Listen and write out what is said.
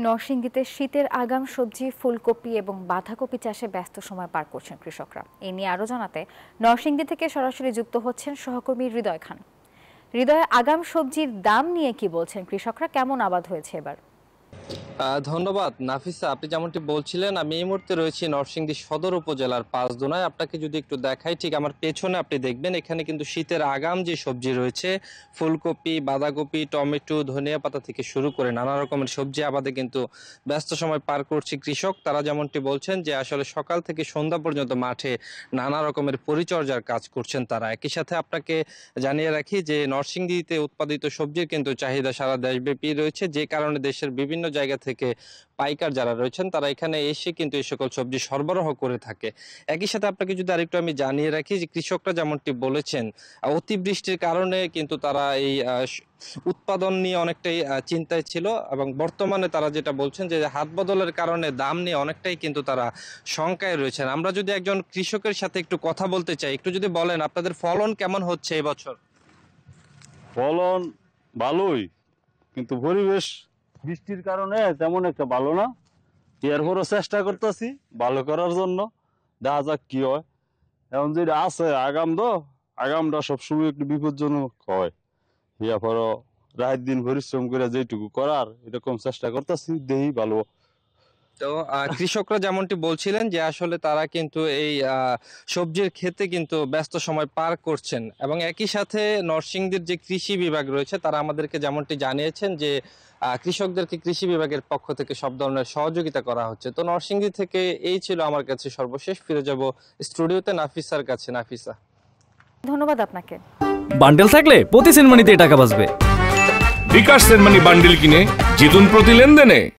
নরসিংদীতে শীতের আগাম সবজি ফুলকপি এবং বাঁধাকপি চাষে ব্যস্ত সময় পার করছেন কৃষকরা। এ নিয়ে আরও জানাতে নরসিংদী থেকে সরাসরি যুক্ত হচ্ছেন সহকর্মী হৃদয় খান। হৃদয়, আগাম সবজির দাম নিয়ে কি বলছেন কৃষকরা, কেমন আবাদ হয়েছে এবার? ধন্যবাদ নাফিসা, আপনি যেমনটি বলছিলেন আমি এই মুহূর্তে রয়েছি নরসিংদী সদর উপজেলার পাঁচদোনায়। আপনাকে যদি একটু দেখাই, ঠিক আমার পেছনে আপনি দেখবেন এখানে কিন্তু শীতের আগাম যে সবজি রয়েছে ফুলকপি, বাঁধাকপি, টমেটো, ধনিয়া পাতা থেকে শুরু করে নানা রকমের সবজি আবাদে কিন্তু ব্যস্ত সময় পার করছে কৃষক। তারা যেমনটি বলছেন যে আসলে সকাল থেকে সন্ধ্যা পর্যন্ত মাঠে নানা রকমের পরিচর্যার কাজ করছেন তারা। একই সাথে আপনাকে জানিয়ে রাখি যে নরসিংদীতে উৎপাদিত সবজির কিন্তু চাহিদা সারা দেশব্যাপী রয়েছে, যে কারণে দেশের বিভিন্ন জায়গা থেকে পাইকার যারা রয়েছেন তারা এখানে এসে কিন্তু এই সকল সবজি সরবরাহ করে থাকে। একই সাথে আপনাকে যদি আরেকটু আমি জানিয়ে রাখি যে কৃষকরা যেমনটি বলেছেন অতিবৃষ্টির কারণে কিন্তু তারা এই উৎপাদন নিয়ে অনেকটাই চিন্তায় ছিল, এবং বর্তমানে তারা যেটা বলছেন যে হাত বদলের কারণে দাম নিয়ে অনেকটাই কিন্তু তারা শঙ্কায় রয়েছেন। আমরা যদি একজন কৃষকের সাথে একটু কথা বলতে চাই, একটু যদি বলেন আপনাদের ফলন কেমন হচ্ছে এবছর? ফলন ভালোই, কিন্তু পরিবেশ বৃষ্টির কারণে তেমন একটা ভালো না। এরপরও চেষ্টা করতেছি ভালো করার জন্য, দেখা যাক কি হয়। এখন যেটা আছে আগামটা সবসময় একটু বিপজ্জনক হয়। এরপরও রাত দিন পরিশ্রম করে যেটুকু করার এরকম চেষ্টা করতেছি, দেই ভালো। তো কৃষকরা যেমনটি বলছিলেন যে আসলে তারা কিন্তু এই সবজির ক্ষেতে কিন্তু ব্যস্ত সময় পার করছেন, এবং একই সাথে নরসিংদীর যে কৃষি বিভাগ রয়েছে তারা আমাদেরকে যেমনটি জানিয়েছেন যে কৃষকদেরকে কৃষি বিভাগের পক্ষ থেকে সব ধরনের সহযোগিতা করা হচ্ছে। তো নরসিংদী থেকে এই ছিল আমার কাছে সর্বশেষ। ফিরে যাব স্টুডিওতে নাফিসার কাছে। নাফিসা, ধন্যবাদ আপনাকে। বান্ডেল থাকলে প্রতি সেনমানিতে টাকা বাঁচবে। বিকাশ সেনমানি বান্ডেল কিনে জিতুন প্রতি লেনদেনে।